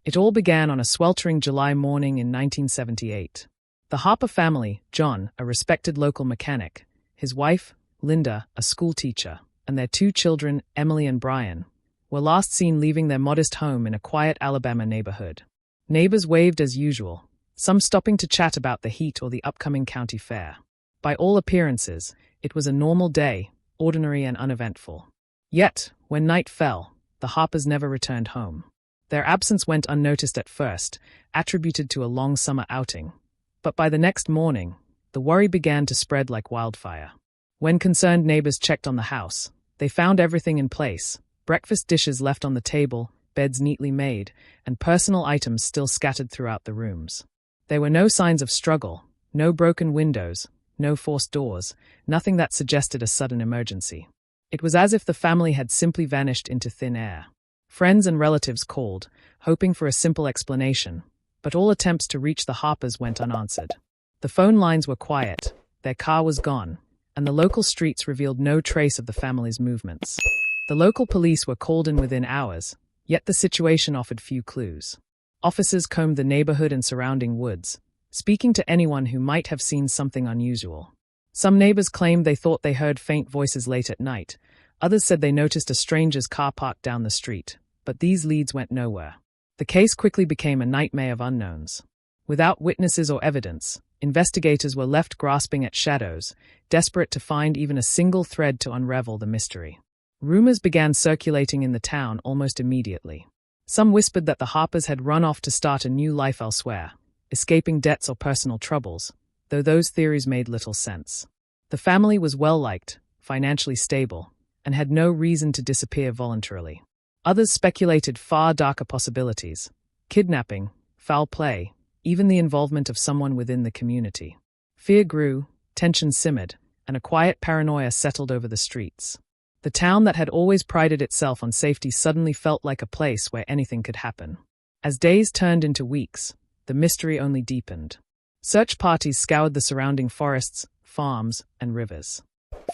It all began on a sweltering July morning in 1978. The Harper family, John, a respected local mechanic, his wife, Linda, a schoolteacher, and their 2 children, Emily and Brian, were last seen leaving their modest home in a quiet Alabama neighborhood. Neighbors waved as usual, some stopping to chat about the heat or the upcoming county fair. By all appearances, it was a normal day, ordinary and uneventful. Yet, when night fell, the Harpers never returned home. Their absence went unnoticed at first, attributed to a long summer outing. But by the next morning, the worry began to spread like wildfire. When concerned neighbors checked on the house, they found everything in place: breakfast dishes left on the table, beds neatly made, and personal items still scattered throughout the rooms. There were no signs of struggle, no broken windows, no forced doors, nothing that suggested a sudden emergency. It was as if the family had simply vanished into thin air. Friends and relatives called, hoping for a simple explanation, but all attempts to reach the Harpers went unanswered. The phone lines were quiet, their car was gone, and the local streets revealed no trace of the family's movements. The local police were called in within hours, yet the situation offered few clues. Officers combed the neighborhood and surrounding woods, speaking to anyone who might have seen something unusual. Some neighbors claimed they thought they heard faint voices late at night. Others said they noticed a stranger's car parked down the street, but these leads went nowhere. The case quickly became a nightmare of unknowns. Without witnesses or evidence, investigators were left grasping at shadows, desperate to find even a single thread to unravel the mystery. Rumors began circulating in the town almost immediately. Some whispered that the Harpers had run off to start a new life elsewhere, escaping debts or personal troubles, though those theories made little sense. The family was well-liked, financially stable, and had no reason to disappear voluntarily. Others speculated far darker possibilities: kidnapping, foul play, even the involvement of someone within the community. Fear grew, tension simmered, and a quiet paranoia settled over the streets. The town that had always prided itself on safety suddenly felt like a place where anything could happen. As days turned into weeks, the mystery only deepened. Search parties scoured the surrounding forests, farms, and rivers.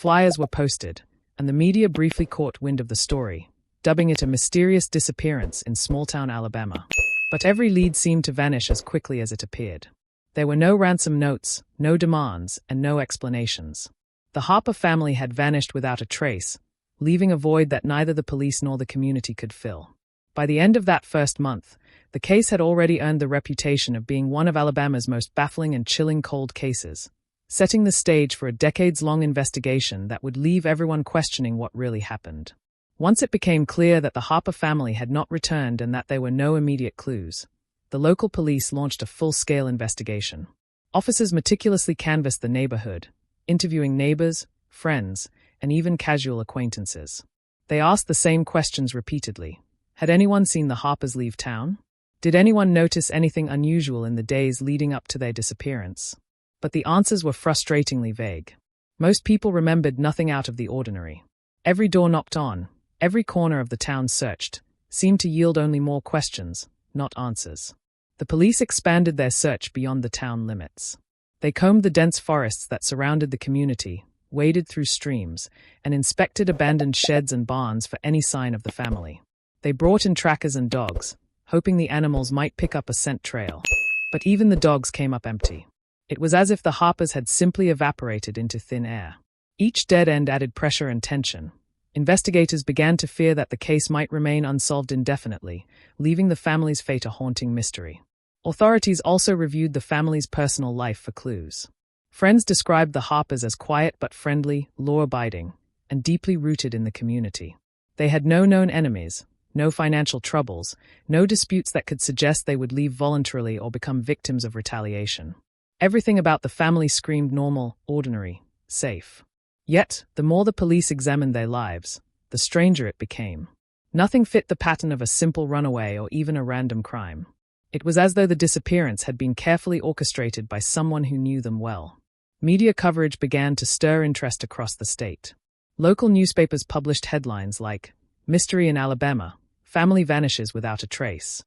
Flyers were posted, and the media briefly caught wind of the story, dubbing it a mysterious disappearance in small-town Alabama. But every lead seemed to vanish as quickly as it appeared. There were no ransom notes, no demands, and no explanations. The Harper family had vanished without a trace, leaving a void that neither the police nor the community could fill. By the end of that first month, the case had already earned the reputation of being one of Alabama's most baffling and chilling cold cases, setting the stage for a decades-long investigation that would leave everyone questioning what really happened. Once it became clear that the Harper family had not returned and that there were no immediate clues, the local police launched a full-scale investigation. Officers meticulously canvassed the neighborhood, interviewing neighbors, friends, and even casual acquaintances. They asked the same questions repeatedly. Had anyone seen the Harpers leave town? Did anyone notice anything unusual in the days leading up to their disappearance? But the answers were frustratingly vague. Most people remembered nothing out of the ordinary. Every door knocked on, every corner of the town searched, seemed to yield only more questions, not answers. The police expanded their search beyond the town limits. They combed the dense forests that surrounded the community, waded through streams, and inspected abandoned sheds and barns for any sign of the family. They brought in trackers and dogs, hoping the animals might pick up a scent trail. But even the dogs came up empty. It was as if the Harpers had simply evaporated into thin air. Each dead end added pressure and tension. Investigators began to fear that the case might remain unsolved indefinitely, leaving the family's fate a haunting mystery. Authorities also reviewed the family's personal life for clues. Friends described the Harpers as quiet but friendly, law-abiding, and deeply rooted in the community. They had no known enemies, no financial troubles, no disputes that could suggest they would leave voluntarily or become victims of retaliation. Everything about the family screamed normal, ordinary, safe. Yet, the more the police examined their lives, the stranger it became. Nothing fit the pattern of a simple runaway or even a random crime. It was as though the disappearance had been carefully orchestrated by someone who knew them well. Media coverage began to stir interest across the state. Local newspapers published headlines like, "Mystery in Alabama, Family Vanishes Without a Trace."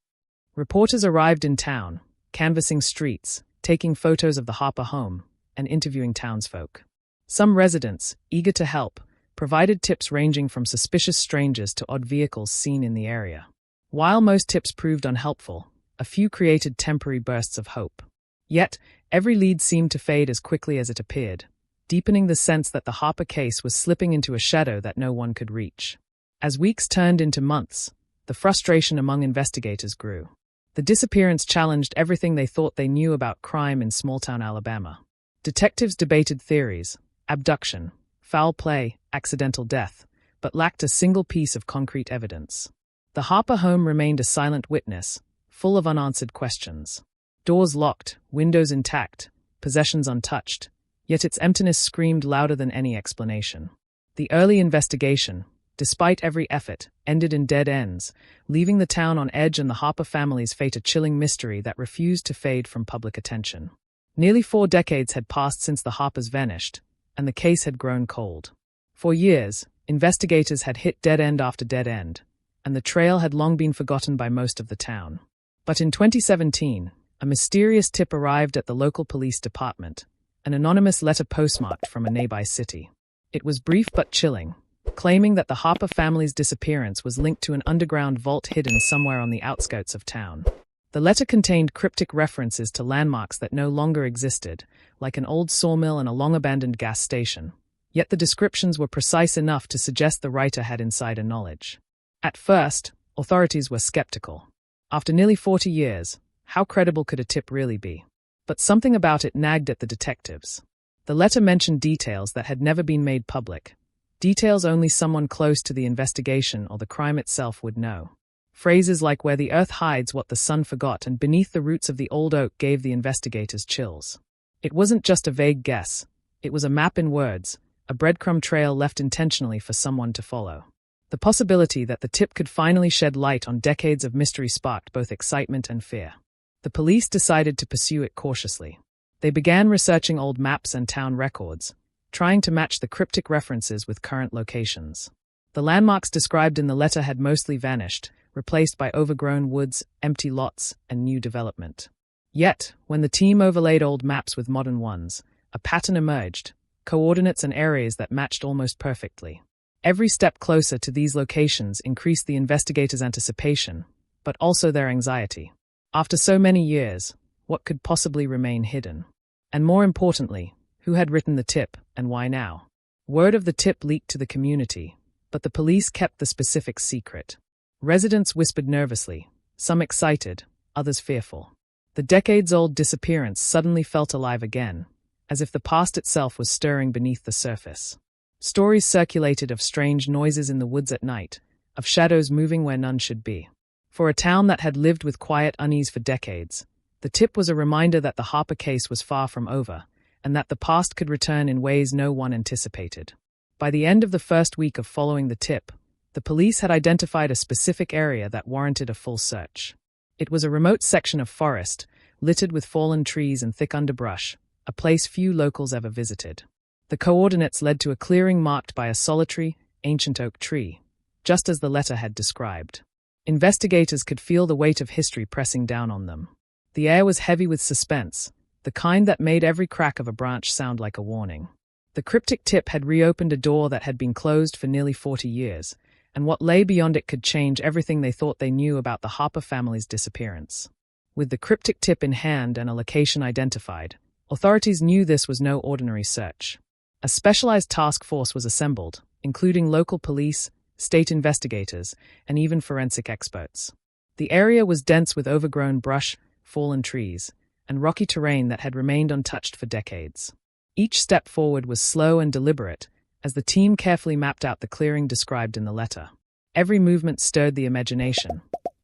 Reporters arrived in town, canvassing streets, taking photos of the Harper home, and interviewing townsfolk. Some residents, eager to help, provided tips ranging from suspicious strangers to odd vehicles seen in the area. While most tips proved unhelpful, a few created temporary bursts of hope. Yet, every lead seemed to fade as quickly as it appeared, deepening the sense that the Harper case was slipping into a shadow that no one could reach. As weeks turned into months, the frustration among investigators grew. The disappearance challenged everything they thought they knew about crime in small-town Alabama. Detectives debated theories: abduction, foul play, accidental death, but lacked a single piece of concrete evidence. The Harper home remained a silent witness, full of unanswered questions. Doors locked, windows intact, possessions untouched, yet its emptiness screamed louder than any explanation. The early investigation, despite every effort, ended in dead ends, leaving the town on edge and the Harper family's fate a chilling mystery that refused to fade from public attention. Nearly 4 decades had passed since the Harpers vanished, and the case had grown cold. For years, investigators had hit dead end after dead end, and the trail had long been forgotten by most of the town. But in 2017, a mysterious tip arrived at the local police department, an anonymous letter postmarked from a nearby city. It was brief but chilling, claiming that the Harper family's disappearance was linked to an underground vault hidden somewhere on the outskirts of town. The letter contained cryptic references to landmarks that no longer existed, like an old sawmill and a long-abandoned gas station. Yet the descriptions were precise enough to suggest the writer had insider knowledge. At first, authorities were skeptical. After nearly 40 years, how credible could a tip really be? But something about it nagged at the detectives. The letter mentioned details that had never been made public, details only someone close to the investigation or the crime itself would know. Phrases like "where the earth hides what the sun forgot" and "beneath the roots of the old oak" gave the investigators chills. It wasn't just a vague guess. It was a map in words, a breadcrumb trail left intentionally for someone to follow. The possibility that the tip could finally shed light on decades of mystery sparked both excitement and fear. The police decided to pursue it cautiously. They began researching old maps and town records, trying to match the cryptic references with current locations. The landmarks described in the letter had mostly vanished, replaced by overgrown woods, empty lots, and new development. Yet, when the team overlaid old maps with modern ones, a pattern emerged: coordinates and areas that matched almost perfectly. Every step closer to these locations increased the investigators' anticipation, but also their anxiety. After so many years, what could possibly remain hidden? And more importantly, who had written the tip, and why now? Word of the tip leaked to the community, but the police kept the specifics secret. Residents whispered nervously, some excited, others fearful. The decades-old disappearance suddenly felt alive again, as if the past itself was stirring beneath the surface. Stories circulated of strange noises in the woods at night, of shadows moving where none should be. For a town that had lived with quiet unease for decades, the tip was a reminder that the Harper case was far from over, and that the past could return in ways no one anticipated. By the end of the first week of following the tip, the police had identified a specific area that warranted a full search. It was a remote section of forest, littered with fallen trees and thick underbrush, a place few locals ever visited. The coordinates led to a clearing marked by a solitary, ancient oak tree, just as the letter had described. Investigators could feel the weight of history pressing down on them. The air was heavy with suspense, the kind that made every crack of a branch sound like a warning. The cryptic tip had reopened a door that had been closed for nearly 40 years, and what lay beyond it could change everything they thought they knew about the Harper family's disappearance. With the cryptic tip in hand and a location identified, authorities knew this was no ordinary search. A specialized task force was assembled, including local police, state investigators, and even forensic experts. The area was dense with overgrown brush, fallen trees, and rocky terrain that had remained untouched for decades. Each step forward was slow and deliberate, as the team carefully mapped out the clearing described in the letter. Every movement stirred the imagination.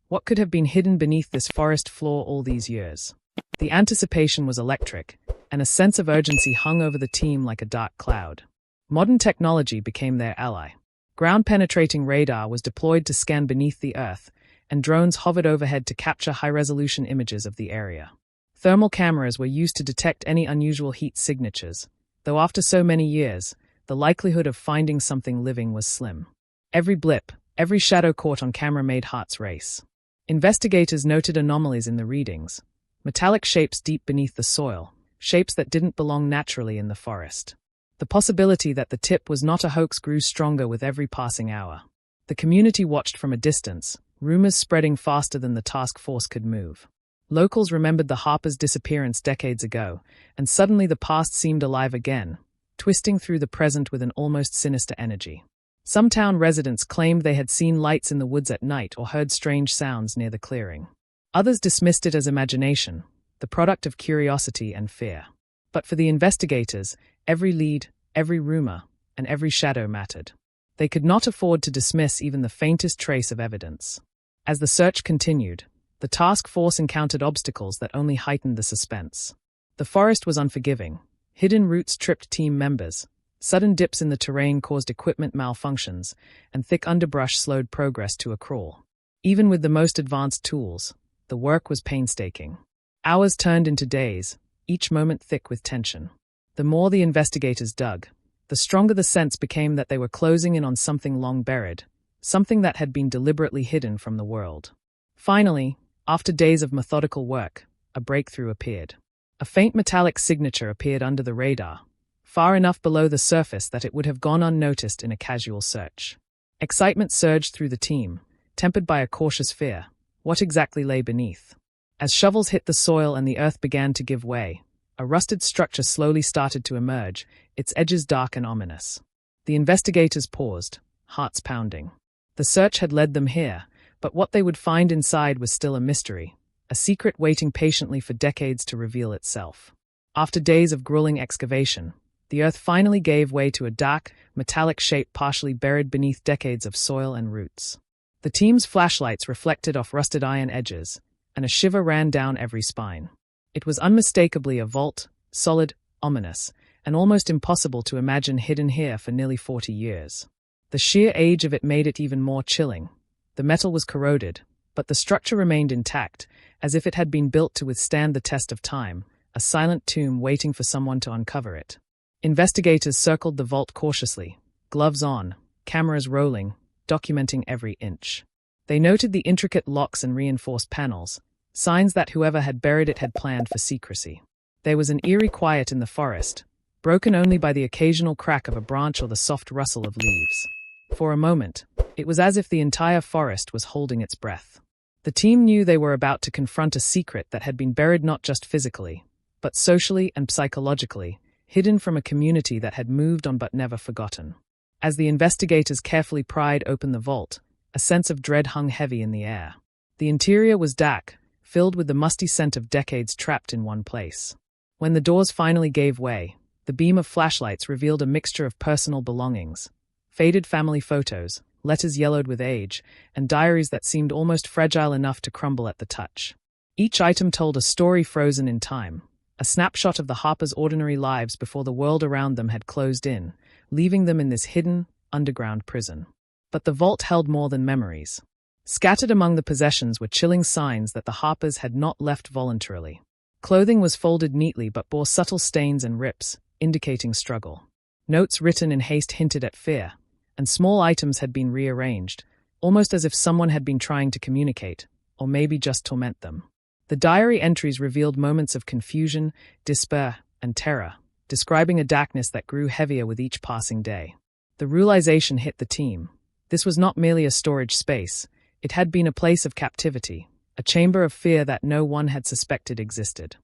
What could have been hidden beneath this forest floor all these years? The anticipation was electric, and a sense of urgency hung over the team like a dark cloud. Modern technology became their ally. Ground-penetrating radar was deployed to scan beneath the earth, and drones hovered overhead to capture high-resolution images of the area. Thermal cameras were used to detect any unusual heat signatures, though after so many years, the likelihood of finding something living was slim. Every blip, every shadow caught on camera made hearts race. Investigators noted anomalies in the readings: metallic shapes deep beneath the soil, shapes that didn't belong naturally in the forest. The possibility that the tip was not a hoax grew stronger with every passing hour. The community watched from a distance, rumors spreading faster than the task force could move. Locals remembered the Harpers' disappearance decades ago, and suddenly the past seemed alive again, twisting through the present with an almost sinister energy. Some town residents claimed they had seen lights in the woods at night or heard strange sounds near the clearing. Others dismissed it as imagination, the product of curiosity and fear. But for the investigators, every lead, every rumor, and every shadow mattered. They could not afford to dismiss even the faintest trace of evidence. As the search continued, the task force encountered obstacles that only heightened the suspense. The forest was unforgiving. Hidden roots tripped team members. Sudden dips in the terrain caused equipment malfunctions, and thick underbrush slowed progress to a crawl. Even with the most advanced tools, the work was painstaking. Hours turned into days, each moment thick with tension. The more the investigators dug, the stronger the sense became that they were closing in on something long buried, something that had been deliberately hidden from the world. Finally, after days of methodical work, a breakthrough appeared. A faint metallic signature appeared under the radar, far enough below the surface that it would have gone unnoticed in a casual search. Excitement surged through the team, tempered by a cautious fear. What exactly lay beneath? As shovels hit the soil and the earth began to give way, a rusted structure slowly started to emerge, its edges dark and ominous. The investigators paused, hearts pounding. The search had led them here, but what they would find inside was still a mystery, a secret waiting patiently for decades to reveal itself. After days of grueling excavation, the earth finally gave way to a dark, metallic shape partially buried beneath decades of soil and roots. The team's flashlights reflected off rusted iron edges, and a shiver ran down every spine. It was unmistakably a vault, solid, ominous, and almost impossible to imagine hidden here for nearly 40 years. The sheer age of it made it even more chilling. The metal was corroded, but the structure remained intact, as if it had been built to withstand the test of time, a silent tomb waiting for someone to uncover it. Investigators circled the vault cautiously, gloves on, cameras rolling, documenting every inch. They noted the intricate locks and reinforced panels, signs that whoever had buried it had planned for secrecy. There was an eerie quiet in the forest, broken only by the occasional crack of a branch or the soft rustle of leaves. For a moment, it was as if the entire forest was holding its breath. The team knew they were about to confront a secret that had been buried not just physically, but socially and psychologically, hidden from a community that had moved on but never forgotten. As the investigators carefully pried open the vault, a sense of dread hung heavy in the air. The interior was dark, filled with the musty scent of decades trapped in one place. When the doors finally gave way, the beam of flashlights revealed a mixture of personal belongings, faded family photos, letters yellowed with age, and diaries that seemed almost fragile enough to crumble at the touch. Each item told a story frozen in time, a snapshot of the Harpers' ordinary lives before the world around them had closed in, leaving them in this hidden, underground prison. But the vault held more than memories. Scattered among the possessions were chilling signs that the Harpers had not left voluntarily. Clothing was folded neatly but bore subtle stains and rips, indicating struggle. Notes written in haste hinted at fear, and small items had been rearranged, almost as if someone had been trying to communicate, or maybe just torment them. The diary entries revealed moments of confusion, despair, and terror, describing a darkness that grew heavier with each passing day. The realization hit the team. This was not merely a storage space, it had been a place of captivity, a chamber of fear that no one had suspected existed.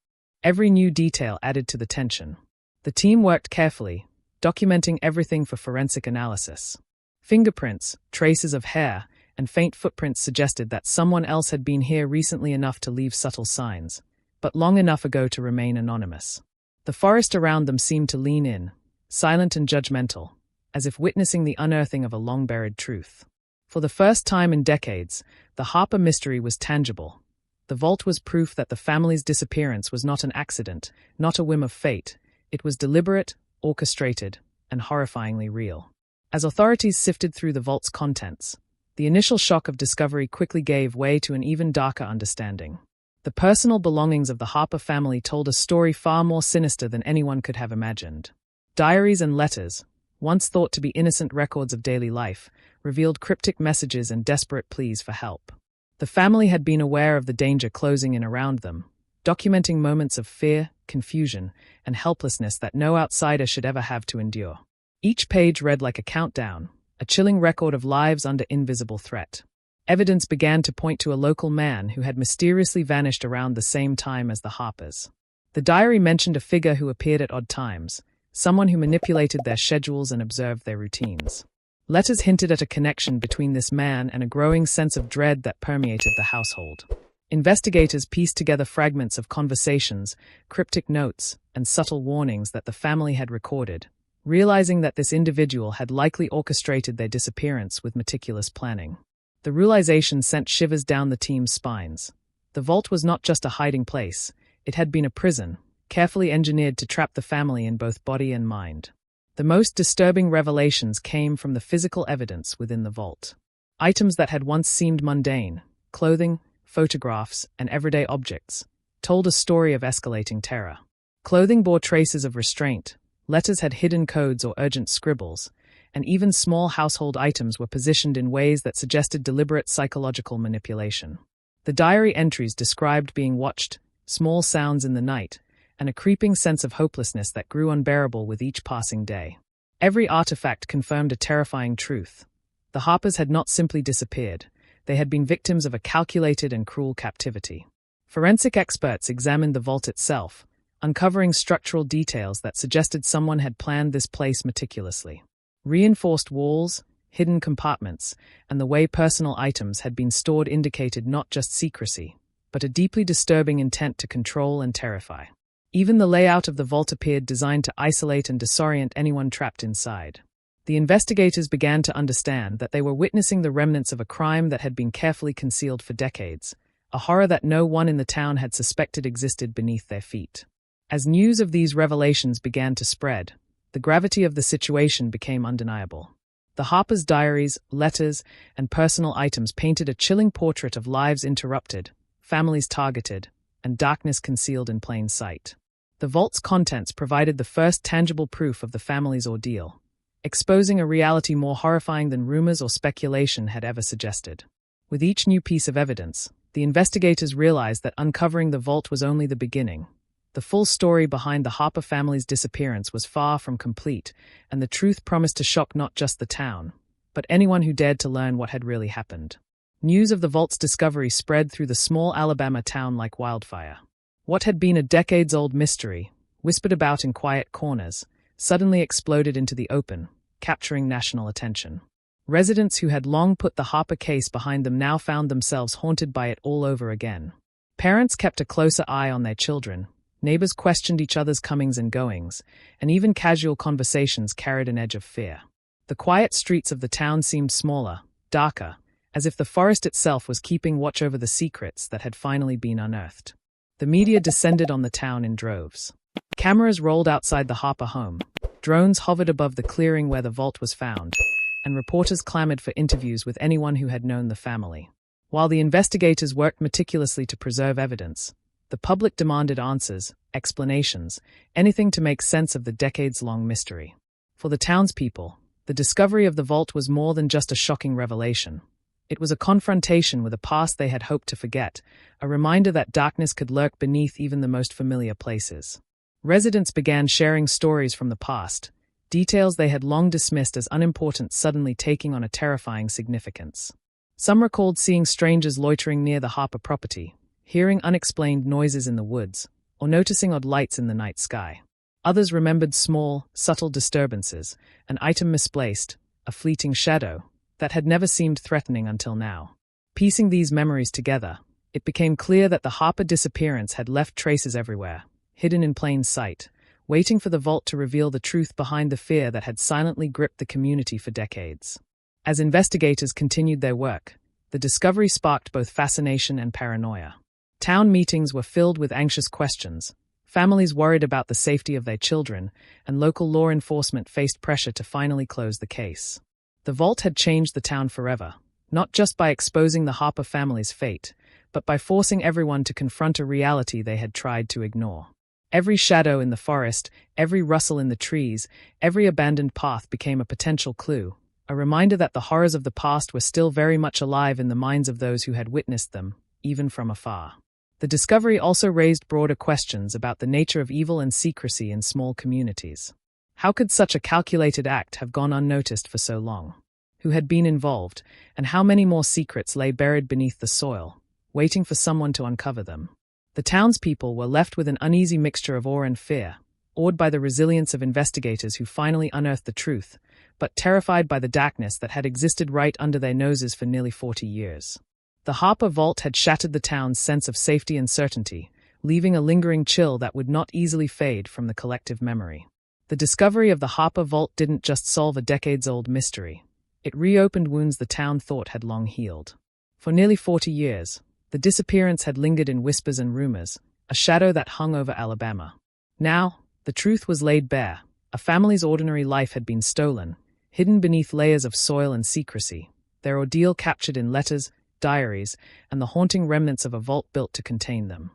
Every new detail added to the tension. The team worked carefully, documenting everything for forensic analysis. Fingerprints, traces of hair, and faint footprints suggested that someone else had been here recently enough to leave subtle signs, but long enough ago to remain anonymous. The forest around them seemed to lean in, silent and judgmental, as if witnessing the unearthing of a long-buried truth. For the first time in decades, the Harper mystery was tangible. The vault was proof that the family's disappearance was not an accident, not a whim of fate. It was deliberate, orchestrated, and horrifyingly real. As authorities sifted through the vault's contents, the initial shock of discovery quickly gave way to an even darker understanding. The personal belongings of the Harper family told a story far more sinister than anyone could have imagined. Diaries and letters, once thought to be innocent records of daily life, revealed cryptic messages and desperate pleas for help. The family had been aware of the danger closing in around them, documenting moments of fear, confusion, and helplessness that no outsider should ever have to endure. Each page read like a countdown, a chilling record of lives under invisible threat. Evidence began to point to a local man who had mysteriously vanished around the same time as the Harpers. The diary mentioned a figure who appeared at odd times, someone who manipulated their schedules and observed their routines. Letters hinted at a connection between this man and a growing sense of dread that permeated the household. Investigators pieced together fragments of conversations, cryptic notes, and subtle warnings that the family had recorded, realizing that this individual had likely orchestrated their disappearance with meticulous planning. The realization sent shivers down the team's spines. The vault was not just a hiding place, it had been a prison, carefully engineered to trap the family in both body and mind. The most disturbing revelations came from the physical evidence within the vault. Items that had once seemed mundane, clothing, photographs, and everyday objects, told a story of escalating terror. Clothing bore traces of restraint, letters had hidden codes or urgent scribbles, and even small household items were positioned in ways that suggested deliberate psychological manipulation. The diary entries described being watched, small sounds in the night, and a creeping sense of hopelessness that grew unbearable with each passing day. Every artifact confirmed a terrifying truth. The Harpers had not simply disappeared, they had been victims of a calculated and cruel captivity. Forensic experts examined the vault itself, uncovering structural details that suggested someone had planned this place meticulously. Reinforced walls, hidden compartments, and the way personal items had been stored indicated not just secrecy, but a deeply disturbing intent to control and terrify. Even the layout of the vault appeared designed to isolate and disorient anyone trapped inside. The investigators began to understand that they were witnessing the remnants of a crime that had been carefully concealed for decades, a horror that no one in the town had suspected existed beneath their feet. As news of these revelations began to spread, the gravity of the situation became undeniable. The Harpers' diaries, letters, and personal items painted a chilling portrait of lives interrupted, families targeted, and darkness concealed in plain sight. The vault's contents provided the first tangible proof of the family's ordeal, exposing a reality more horrifying than rumors or speculation had ever suggested. With each new piece of evidence, the investigators realized that uncovering the vault was only the beginning. The full story behind the Harper family's disappearance was far from complete, and the truth promised to shock not just the town, but anyone who dared to learn what had really happened. News of the vault's discovery spread through the small Alabama town like wildfire. What had been a decades-old mystery, whispered about in quiet corners, suddenly exploded into the open, capturing national attention. Residents who had long put the Harper case behind them now found themselves haunted by it all over again. Parents kept a closer eye on their children, neighbors questioned each other's comings and goings, and even casual conversations carried an edge of fear. The quiet streets of the town seemed smaller, darker, as if the forest itself was keeping watch over the secrets that had finally been unearthed. The media descended on the town in droves. Cameras rolled outside the Harper home, drones hovered above the clearing where the vault was found, and reporters clamored for interviews with anyone who had known the family. While the investigators worked meticulously to preserve evidence, the public demanded answers, explanations, anything to make sense of the decades-long mystery. For the townspeople, the discovery of the vault was more than just a shocking revelation. It was a confrontation with a past they had hoped to forget, a reminder that darkness could lurk beneath even the most familiar places. Residents began sharing stories from the past, details they had long dismissed as unimportant suddenly taking on a terrifying significance. Some recalled seeing strangers loitering near the Harper property, hearing unexplained noises in the woods, or noticing odd lights in the night sky. Others remembered small, subtle disturbances, an item misplaced, a fleeting shadow, that had never seemed threatening until now. Piecing these memories together, it became clear that the Harper disappearance had left traces everywhere, hidden in plain sight, waiting for the vault to reveal the truth behind the fear that had silently gripped the community for decades. As investigators continued their work, the discovery sparked both fascination and paranoia. Town meetings were filled with anxious questions, families worried about the safety of their children, and local law enforcement faced pressure to finally close the case. The vault had changed the town forever, not just by exposing the Harper family's fate, but by forcing everyone to confront a reality they had tried to ignore. Every shadow in the forest, every rustle in the trees, every abandoned path became a potential clue, a reminder that the horrors of the past were still very much alive in the minds of those who had witnessed them, even from afar. The discovery also raised broader questions about the nature of evil and secrecy in small communities. How could such a calculated act have gone unnoticed for so long? who had been involved, and how many more secrets lay buried beneath the soil, waiting for someone to uncover them. The townspeople were left with an uneasy mixture of awe and fear, awed by the resilience of investigators who finally unearthed the truth, but terrified by the darkness that had existed right under their noses for nearly 40 years. The Harper vault had shattered the town's sense of safety and certainty, leaving a lingering chill that would not easily fade from the collective memory. The discovery of the Harper vault didn't just solve a decades-old mystery. It reopened wounds the town thought had long healed. For nearly 40 years, the disappearance had lingered in whispers and rumors, a shadow that hung over Alabama. Now, the truth was laid bare. A family's ordinary life had been stolen, hidden beneath layers of soil and secrecy, their ordeal captured in letters, diaries, and the haunting remnants of a vault built to contain them.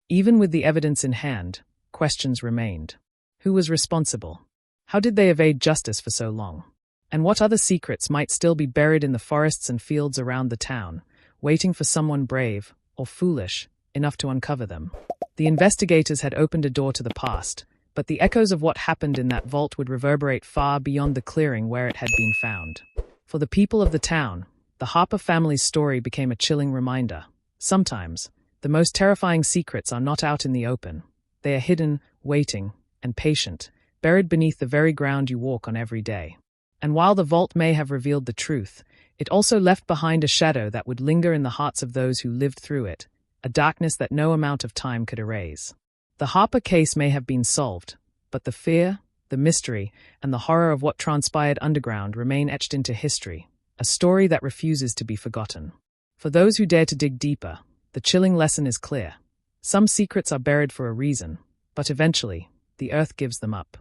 Even with the evidence in hand, questions remained. Who was responsible? How did they evade justice for so long? And what other secrets might still be buried in the forests and fields around the town, waiting for someone brave, or foolish, enough to uncover them? The investigators had opened a door to the past, but the echoes of what happened in that vault would reverberate far beyond the clearing where it had been found. For the people of the town, the Harper family's story became a chilling reminder. Sometimes, the most terrifying secrets are not out in the open. They are hidden, waiting, and patient, buried beneath the very ground you walk on every day. And while the vault may have revealed the truth, it also left behind a shadow that would linger in the hearts of those who lived through it, a darkness that no amount of time could erase. The Harper case may have been solved, but the fear, the mystery, and the horror of what transpired underground remain etched into history, a story that refuses to be forgotten. For those who dare to dig deeper, the chilling lesson is clear. Some secrets are buried for a reason, but eventually, the earth gives them up.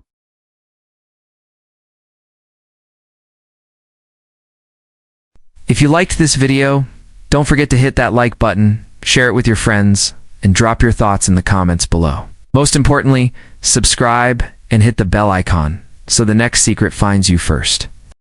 If you liked this video, don't forget to hit that like button, share it with your friends, and drop your thoughts in the comments below. Most importantly, subscribe and hit the bell icon so the next secret finds you first.